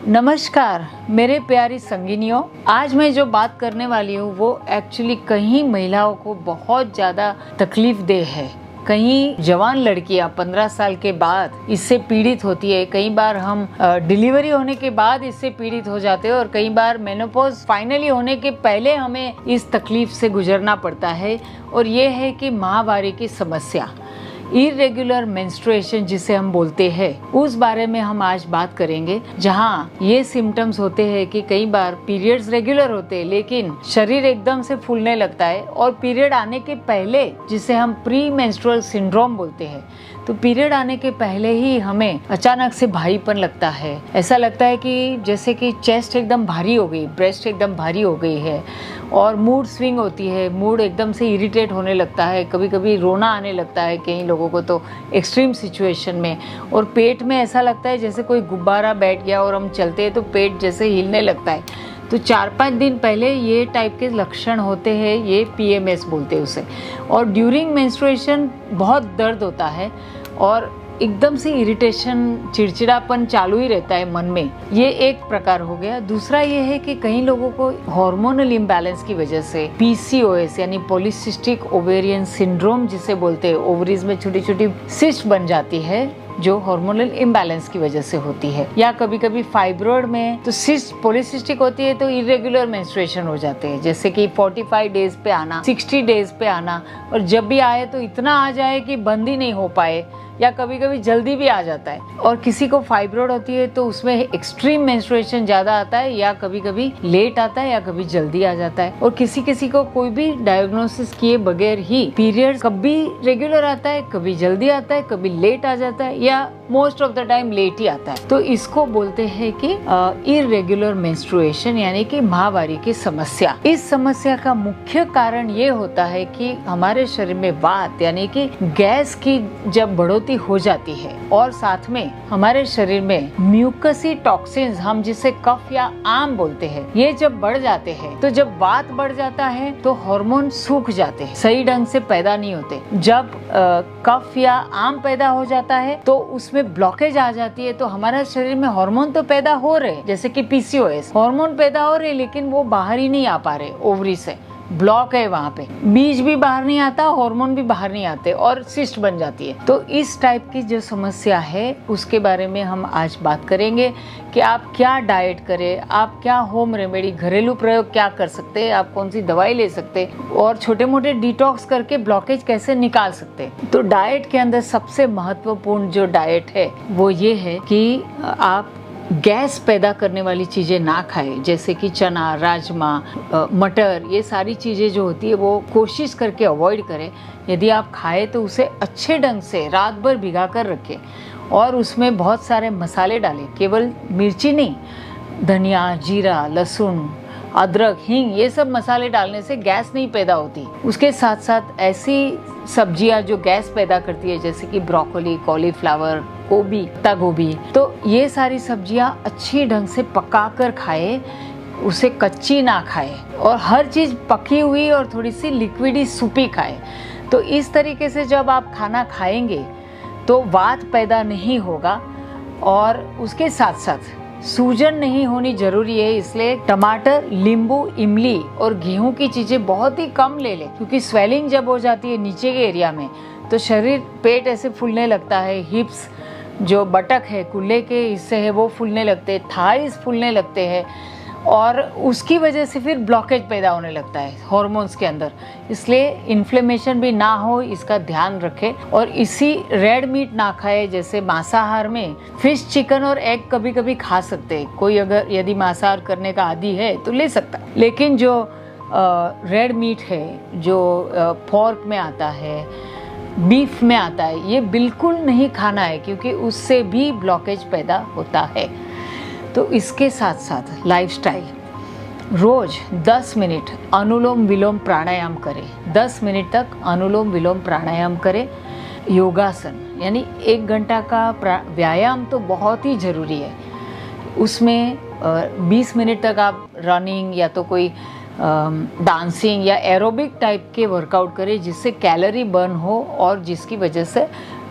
नमस्कार मेरे प्यारी संगिनियों, आज मैं जो बात करने वाली हूँ वो एक्चुअली कई महिलाओं को बहुत ज़्यादा तकलीफ दे है। कई जवान लड़कियां 15 साल के बाद इससे पीड़ित होती है। कई बार हम डिलीवरी होने के बाद इससे पीड़ित हो जाते हैं और कई बार मेनोपॉज फाइनली होने के पहले हमें इस तकलीफ से गुजरना पड़ता है। और ये है कि माहवारी की समस्या, इरेगुलर मेंस्ट्रुएशन जिसे हम बोलते हैं, उस बारे में हम आज बात करेंगे। जहाँ ये सिम्टम्स होते हैं कि कई बार पीरियड्स रेगुलर होते हैं लेकिन शरीर एकदम से फूलने लगता है, और पीरियड आने के पहले, जिसे हम प्री मेंस्ट्रुअल सिंड्रोम बोलते हैं, तो पीरियड आने के पहले ही हमें अचानक से भारीपन लगता है। ऐसा लगता है कि जैसे कि चेस्ट एकदम भारी हो गई, ब्रेस्ट एकदम भारी हो गई है, और मूड स्विंग होती है, मूड एकदम से इरिटेट होने लगता है, कभी कभी रोना आने लगता है कई लोगों को तो एक्सट्रीम सिचुएशन में। और पेट में ऐसा लगता है जैसे कोई गुब्बारा बैठ गया और हम चलते हैं तो पेट जैसे हिलने लगता है। तो 4-5 दिन पहले ये टाइप के लक्षण होते हैं, ये PMS बोलते हैं उसे। और ड्यूरिंग मेंस्ट्रुएशन बहुत दर्द होता है और एकदम से इरिटेशन, चिड़चिड़ापन चालू ही रहता है मन में। ये एक प्रकार हो गया। दूसरा ये है कि कई लोगों को हार्मोनल इम्बैलेंस की वजह से PCOS यानी पॉलीसिस्टिक ओवेरियन सिंड्रोम जिसे बोलते हैं, ओवरीज में छोटी छोटी सिस्ट बन जाती है जो हार्मोनल इम्बैलेंस की वजह से होती है। या कभी कभी फाइब्रॉइड में तो सिस्ट पॉलीसिस्टिक होती है तो इरेगुलर मेंस्ट्रुएशन हो जाते हैं, जैसे कि 45 डेज पे आना, 60 डेज पे आना, और जब भी आए तो इतना आ जाए कि बंद ही नहीं हो पाए, या कभी कभी जल्दी भी आ जाता है। और किसी को फाइब्रॉइड होती है तो उसमें एक्सट्रीम मेंस्ट्रुएशन ज्यादा आता है, या कभी कभी लेट आता है या कभी जल्दी आ जाता है। और किसी किसी को कोई भी डायग्नोसिस किए बगैर ही पीरियड कभी रेगुलर आता है, कभी जल्दी आता है, कभी लेट आ जाता है, या most of the time late ही आता है। तो इसको बोलते हैं कि इरेगुलर मेंस्ट्रुएशन यानी कि माहवारी की समस्या। इस समस्या का मुख्य कारण ये होता है कि हमारे शरीर में वात यानी कि गैस की जब बढ़ोतरी हो जाती है, और साथ में हमारे शरीर में म्यूकसी टॉक्सिन्स, हम जिसे कफ या आम बोलते हैं, ये जब बढ़ जाते हैं, तो जब वात बढ़ जाता है तो हार्मोन सूख जाते हैं, सही ढंग से पैदा नहीं होते। जब कफ या आम पैदा हो जाता है तो उसमें ब्लॉकेज आ जाती है। तो हमारे शरीर में हार्मोन तो पैदा हो रहे, जैसे कि PCOS हार्मोन पैदा हो रहे, लेकिन वो बाहर ही नहीं आ पा रहे, ओवरी से ब्लॉक है वहाँ पे, बीज भी बाहर नहीं आता, हार्मोन भी बाहर नहीं आते, और सिस्ट बन जाती है। तो इस टाइप की जो समस्या है उसके बारे में हम आज बात करेंगे कि आप क्या डाइट करें, आप क्या होम रेमेडी, घरेलू प्रयोग क्या कर सकते हैं, आप कौन सी दवाई ले सकते हैं, और छोटे मोटे डिटॉक्स करके ब्लॉकेज कैसे निकाल सकते हैं। तो डाइट के अंदर सबसे महत्वपूर्ण जो डाइट है वो ये है कि आप गैस पैदा करने वाली चीज़ें ना खाएं, जैसे कि चना, राजमा, मटर, ये सारी चीज़ें जो होती है वो कोशिश करके अवॉइड करें। यदि आप खाएं तो उसे अच्छे ढंग से रात भर भिगा कर रखें, और उसमें बहुत सारे मसाले डालें, केवल मिर्ची नहीं, धनिया, जीरा, लहसुन, अदरक, हींग, ये सब मसाले डालने से गैस नहीं पैदा होती। उसके साथ साथ ऐसी सब्जियां जो गैस पैदा करती है, जैसे कि ब्रोकोली, कॉलीफ्लावर, गोभी, पत्ता गोभी, तो ये सारी सब्जियां अच्छी ढंग से पका कर खाए, उसे कच्ची ना खाए, और हर चीज़ पकी हुई और थोड़ी सी लिक्विडी सूपी खाए। तो इस तरीके से जब आप खाना खाएंगे तो वात पैदा नहीं होगा, और उसके साथ साथ सूजन नहीं होनी जरूरी है। इसलिए टमाटर, नींबू, इमली और गेहूं की चीजें बहुत ही कम ले लें, क्योंकि स्वेलिंग जब हो जाती है नीचे के एरिया में तो शरीर, पेट ऐसे फूलने लगता है, हिप्स जो बटक है, कुल्ले के हिस्से है वो फूलने लगते हैं, थाइस फूलने लगते हैं, और उसकी वजह से फिर ब्लॉकेज पैदा होने लगता है हॉर्मोन्स के अंदर। इसलिए इन्फ्लेमेशन भी ना हो, इसका ध्यान रखें। और इसी रेड मीट ना खाए, जैसे मांसाहार में फिश, चिकन और एग कभी कभी खा सकते हैं। कोई अगर यदि मांसाहार करने का आदी है तो ले सकता है, लेकिन जो रेड मीट है, जो पोर्क में आता है, बीफ में आता है, ये बिल्कुल नहीं खाना है, क्योंकि उससे भी ब्लॉकेज पैदा होता है। तो इसके साथ साथ लाइफस्टाइल, रोज 10 मिनट अनुलोम विलोम प्राणायाम करें, 10 मिनट तक अनुलोम विलोम प्राणायाम करें। योगासन यानी 1 घंटा का व्यायाम तो बहुत ही ज़रूरी है। उसमें 20 मिनट तक आप रनिंग या तो कोई डांसिंग या एरोबिक टाइप के वर्कआउट करें, जिससे कैलोरी बर्न हो और जिसकी वजह से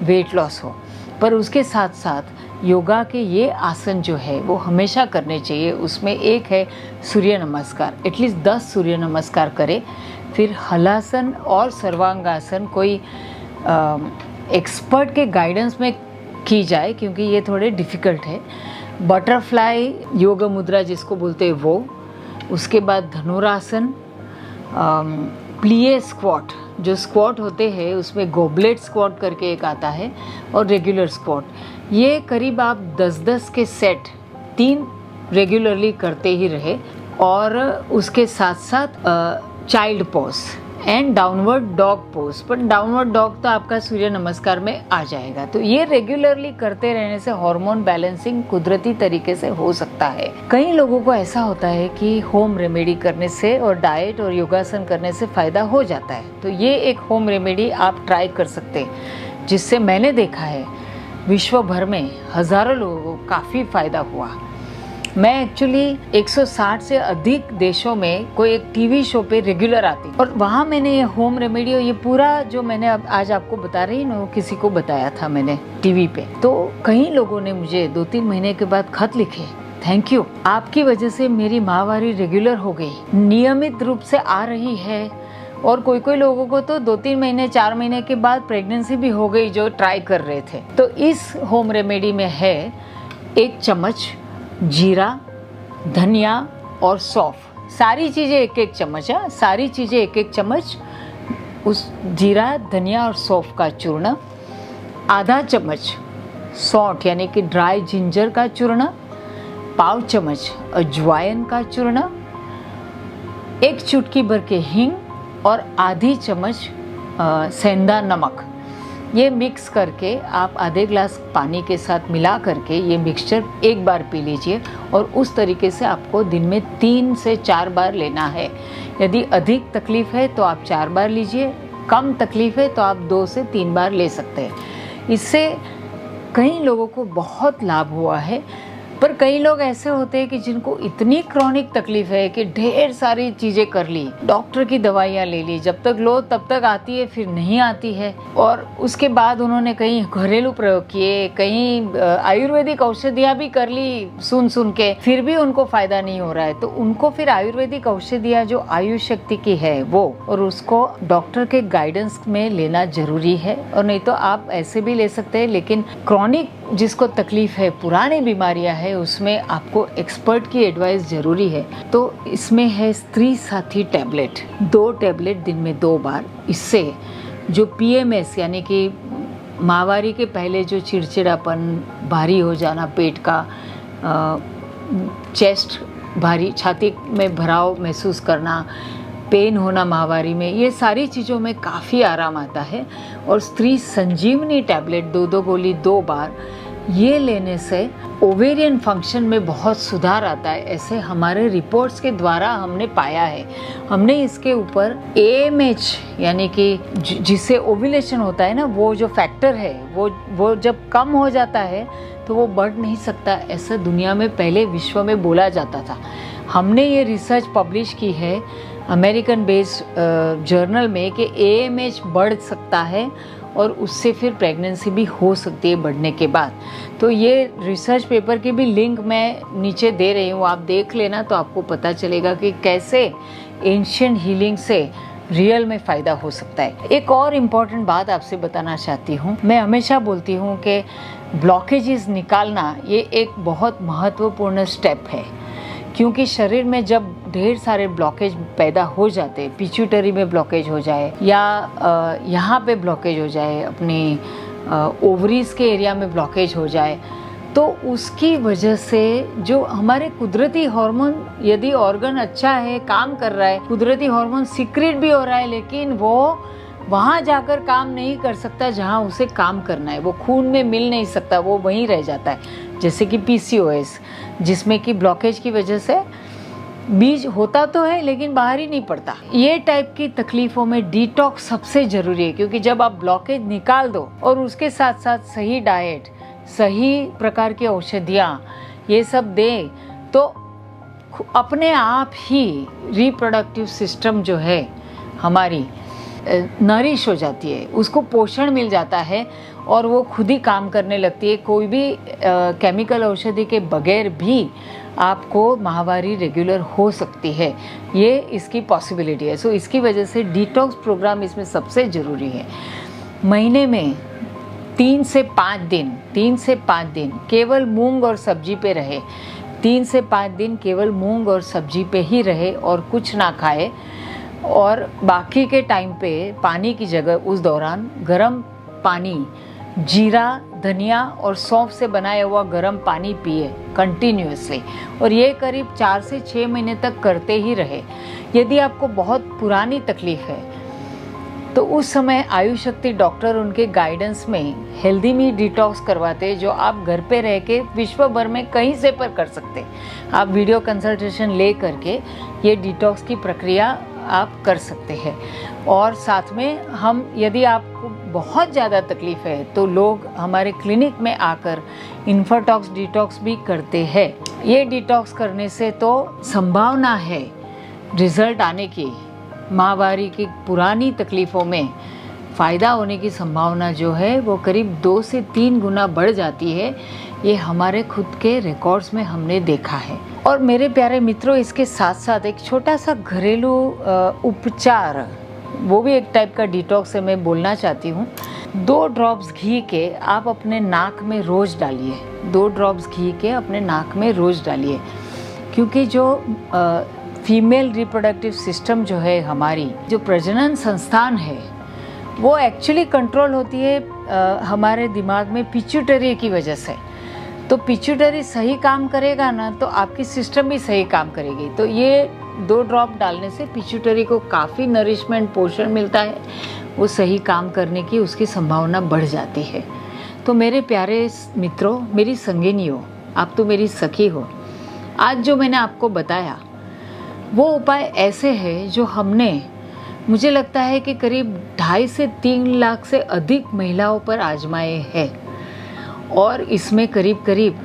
वेट लॉस हो। पर उसके साथ साथ योगा के ये आसन जो है वो हमेशा करने चाहिए। उसमें एक है सूर्य नमस्कार, एटलीस्ट 10 सूर्य नमस्कार करें। फिर हलासन और सर्वांगासन कोई एक्सपर्ट के गाइडेंस में की जाए, क्योंकि ये थोड़े डिफ़िकल्ट है। बटरफ्लाई योग मुद्रा जिसको बोलते हैं वो, उसके बाद धनुरासन, प्लिए स्क्वाट, जो स्क्वाट होते हैं उसमें गोबलेट स्क्वाट करके एक आता है, और रेगुलर स्क्वाट। ये करीब आप 10-10 के सेट 3 रेगुलरली करते ही रहे। और उसके साथ साथ child pose and downward dog pose, पर डाउनवर्ड डॉग तो आपका सूर्य नमस्कार में आ जाएगा। तो ये रेगुलरली करते रहने से हार्मोन बैलेंसिंग कुदरती तरीके से हो सकता है। कई लोगों को ऐसा होता है कि होम रेमेडी करने से और डाइट और योगासन करने से फ़ायदा हो जाता है, तो ये एक होम रेमेडी आप ट्राई कर सकते हैं, जिससे मैंने देखा है विश्व भर में हज़ारों लोगों को काफ़ी फ़ायदा हुआ। मैं एक्चुअली 160 से अधिक देशों में कोई एक टीवी शो पे रेगुलर आती, और वहाँ मैंने ये होम रेमेडी और ये पूरा जो मैंने आज आपको बता रही हूँ किसी को बताया था मैंने टीवी पे। तो कई लोगों ने मुझे 2-3 महीने के बाद खत लिखे, थैंक यू, आपकी वजह से मेरी माहवारी रेगुलर हो गई, नियमित रूप से आ रही है। और कोई लोगों को तो 2-3 महीने 4 महीने के बाद प्रेगनेंसी भी हो गई जो ट्राई कर रहे थे। तो इस होम रेमेडी में है 1 चम्मच जीरा, धनिया और सौंफ, सारी चीज़ें 1-1 चम्मच है, सारी चीज़ें 1-1 चम्मच। उस जीरा, धनिया और सौंफ का चूर्ण, आधा चम्मच सौंठ यानी कि ड्राई जिंजर का चूर्ण, पाव चम्मच अजवाइन का चूर्ण, 1 चुटकी भर के हींग और आधी चम्मच सेंधा नमक। ये मिक्स करके आप आधे ग्लास पानी के साथ मिला करके ये मिक्सचर एक बार पी लीजिए, और उस तरीके से आपको दिन में 3 से 4 बार लेना है। यदि अधिक तकलीफ़ है तो आप 4 बार लीजिए, कम तकलीफ़ है तो आप 2 से 3 बार ले सकते हैं। इससे कई लोगों को बहुत लाभ हुआ है। पर कई लोग ऐसे होते हैं कि जिनको इतनी क्रॉनिक तकलीफ है कि ढेर सारी चीज़ें कर ली, डॉक्टर की दवाइयाँ ले ली, जब तक लो तब तक आती है, फिर नहीं आती है, और उसके बाद उन्होंने कहीं घरेलू प्रयोग किए, कहीं आयुर्वेदिक औषधियाँ भी कर ली सुन के, फिर भी उनको फ़ायदा नहीं हो रहा है। तो उनको फिर आयुर्वेदिक औषधियाँ जो आयुष शक्ति की है वो, और उसको डॉक्टर के गाइडेंस में लेना ज़रूरी है। और नहीं तो आप ऐसे भी ले सकते हैं, लेकिन क्रॉनिक जिसको तकलीफ है, पुरानी बीमारियां है, उसमें आपको एक्सपर्ट की एडवाइस ज़रूरी है। तो इसमें है स्त्री साथी टैबलेट, 2 टैबलेट दिन में 2 बार। इससे जो PMS यानी कि माहवारी के पहले जो चिड़चिड़ापन, भारी हो जाना पेट का, चेस्ट भारी, छाती में भराव महसूस करना, पेन होना माहवारी में, ये सारी चीज़ों में काफ़ी आराम आता है। और स्त्री संजीवनी टैबलेट 2-2 गोली 2 बार, ये लेने से ओवेरियन फंक्शन में बहुत सुधार आता है, ऐसे हमारे रिपोर्ट्स के द्वारा हमने पाया है। हमने इसके ऊपर AMH यानी कि जिससे ओव्यूलेशन होता है ना, वो जो फैक्टर है वो जब कम हो जाता है तो वो बढ़ नहीं सकता, ऐसा दुनिया में पहले विश्व में बोला जाता था। हमने ये रिसर्च पब्लिश की है अमेरिकन बेस्ड जर्नल में कि AMH बढ़ सकता है और उससे फिर प्रेगनेंसी भी हो सकती है बढ़ने के बाद। तो ये रिसर्च पेपर की भी लिंक मैं नीचे दे रही हूँ, आप देख लेना तो आपको पता चलेगा कि कैसे एंशिएंट हीलिंग से रियल में फ़ायदा हो सकता है। एक और इम्पॉर्टेंट बात आपसे बताना चाहती हूँ, मैं हमेशा बोलती हूँ कि ब्लॉकेजेस निकालना ये एक बहुत महत्वपूर्ण स्टेप है, क्योंकि शरीर में जब ढेर सारे ब्लॉकेज पैदा हो जाते, पिट्यूटरी में ब्लॉकेज हो जाए या यहाँ पे ब्लॉकेज हो जाए, अपनी ओवरीज के एरिया में ब्लॉकेज हो जाए, तो उसकी वजह से जो हमारे कुदरती हार्मोन, यदि ऑर्गन अच्छा है, काम कर रहा है, कुदरती हार्मोन सीक्रेट भी हो रहा है, लेकिन वो वहाँ जाकर काम नहीं कर सकता जहाँ उसे काम करना है, वो खून में मिल नहीं सकता, वो वहीं रह जाता है। जैसे कि PCOS, जिसमें कि ब्लॉकेज की वजह से बीज होता तो है लेकिन बाहर ही नहीं पड़ता। ये टाइप की तकलीफ़ों में डिटॉक्स सबसे ज़रूरी है, क्योंकि जब आप ब्लॉकेज निकाल दो और उसके साथ साथ सही डाइट, सही प्रकार की औषधियाँ ये सब दें, तो अपने आप ही रिप्रोडक्टिव सिस्टम जो है हमारी, नरिश हो जाती है, उसको पोषण मिल जाता है और वो खुद ही काम करने लगती है। कोई भी केमिकल औषधि के बगैर भी आपको माहवारी रेगुलर हो सकती है, ये इसकी पॉसिबिलिटी है। सो इसकी वजह से डिटॉक्स प्रोग्राम इसमें सबसे ज़रूरी है। महीने में 3 से 5 दिन केवल मूंग और सब्जी पे रहे, 3 से 5 दिन केवल मूंग और सब्जी पे ही रहे और कुछ ना खाए, और बाकी के टाइम पे पानी की जगह उस दौरान गर्म पानी, जीरा, धनिया और सौंफ से बनाया हुआ गर्म पानी पिए कंटिन्यूअसली, और ये करीब 4 से 6 महीने तक करते ही रहे। यदि आपको बहुत पुरानी तकलीफ है तो उस समय आयुष शक्ति डॉक्टर उनके गाइडेंस में हेल्दी मी डिटॉक्स करवाते, जो आप घर पे रह के विश्व भर में कहीं से पर कर सकते। आप वीडियो कंसल्टेशन ले करके ये डिटॉक्स की प्रक्रिया आप कर सकते हैं। और साथ में हम, यदि आपको बहुत ज़्यादा तकलीफ है तो लोग हमारे क्लिनिक में आकर इन्फाटॉक्स डिटॉक्स भी करते हैं। ये डिटॉक्स करने से तो संभावना है रिजल्ट आने की, माहवारी की पुरानी तकलीफ़ों में फ़ायदा होने की संभावना जो है वो करीब 2 से 3 गुना बढ़ जाती है। ये हमारे खुद के रिकॉर्ड्स में हमने देखा है। और मेरे प्यारे मित्रों, इसके साथ साथ एक छोटा सा घरेलू उपचार, वो भी एक टाइप का डिटॉक्स है, मैं बोलना चाहती हूँ। 2 ड्रॉप्स घी के आप अपने नाक में रोज़ डालिए, 2 ड्रॉप्स घी के अपने नाक में रोज़ डालिए, क्योंकि जो फीमेल रिप्रोडक्टिव सिस्टम जो है, हमारी जो प्रजनन संस्थान है, वो एक्चुअली कंट्रोल होती है हमारे दिमाग में पिट्यूटरी की वजह से। तो पिट्यूटरी सही काम करेगा ना तो आपकी सिस्टम भी सही काम करेगी। तो ये 2 ड्रॉप डालने से पिट्यूटरी को काफ़ी नरिशमेंट, पोषण मिलता है, वो सही काम करने की उसकी संभावना बढ़ जाती है। तो मेरे प्यारे मित्रों, मेरी संगिनियों, आप तो मेरी सखी हो। आज जो मैंने आपको बताया वो उपाय ऐसे हैं जो हमने, मुझे लगता है कि करीब 2.5 से 3 लाख से अधिक महिलाओं पर आजमाए हैं, और इसमें करीब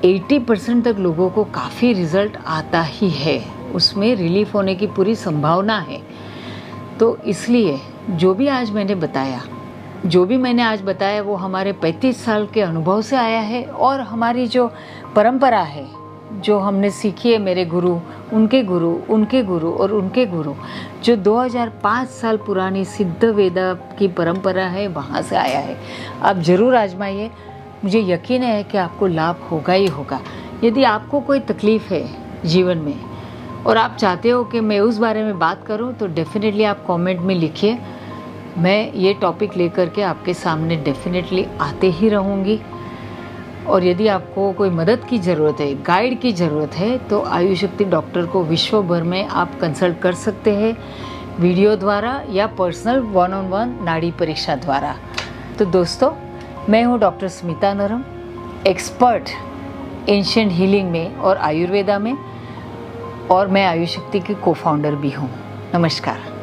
80% तक लोगों को काफ़ी रिजल्ट आता ही है, उसमें रिलीफ होने की पूरी संभावना है। तो इसलिए जो भी मैंने आज बताया वो हमारे 35 साल के अनुभव से आया है, और हमारी जो परंपरा है, जो हमने सीखी है, मेरे गुरु, उनके गुरु, उनके गुरु और उनके गुरु, जो 2005 साल पुरानी सिद्ध वेदा की परंपरा है, वहाँ से आया है। आप ज़रूर आजमाइए, मुझे यकीन है कि आपको लाभ होगा ही होगा। यदि आपको कोई तकलीफ़ है जीवन में और आप चाहते हो कि मैं उस बारे में बात करूं, तो डेफिनेटली आप कमेंट में लिखिए। मैं ये टॉपिक लेकर के आपके सामने डेफिनेटली आते ही रहूँगी। और यदि आपको कोई मदद की ज़रूरत है, गाइड की ज़रूरत है, तो आयुष शक्ति डॉक्टर को विश्व भर में आप कंसल्ट कर सकते हैं, वीडियो द्वारा या पर्सनल 1-on-1 नाड़ी परीक्षा द्वारा। तो दोस्तों, मैं हूँ डॉक्टर स्मिता नरम, एक्सपर्ट एंशिएंट हीलिंग में और आयुर्वेदा में, और मैं आयुष शक्ति की को-फाउंडर भी हूँ। नमस्कार।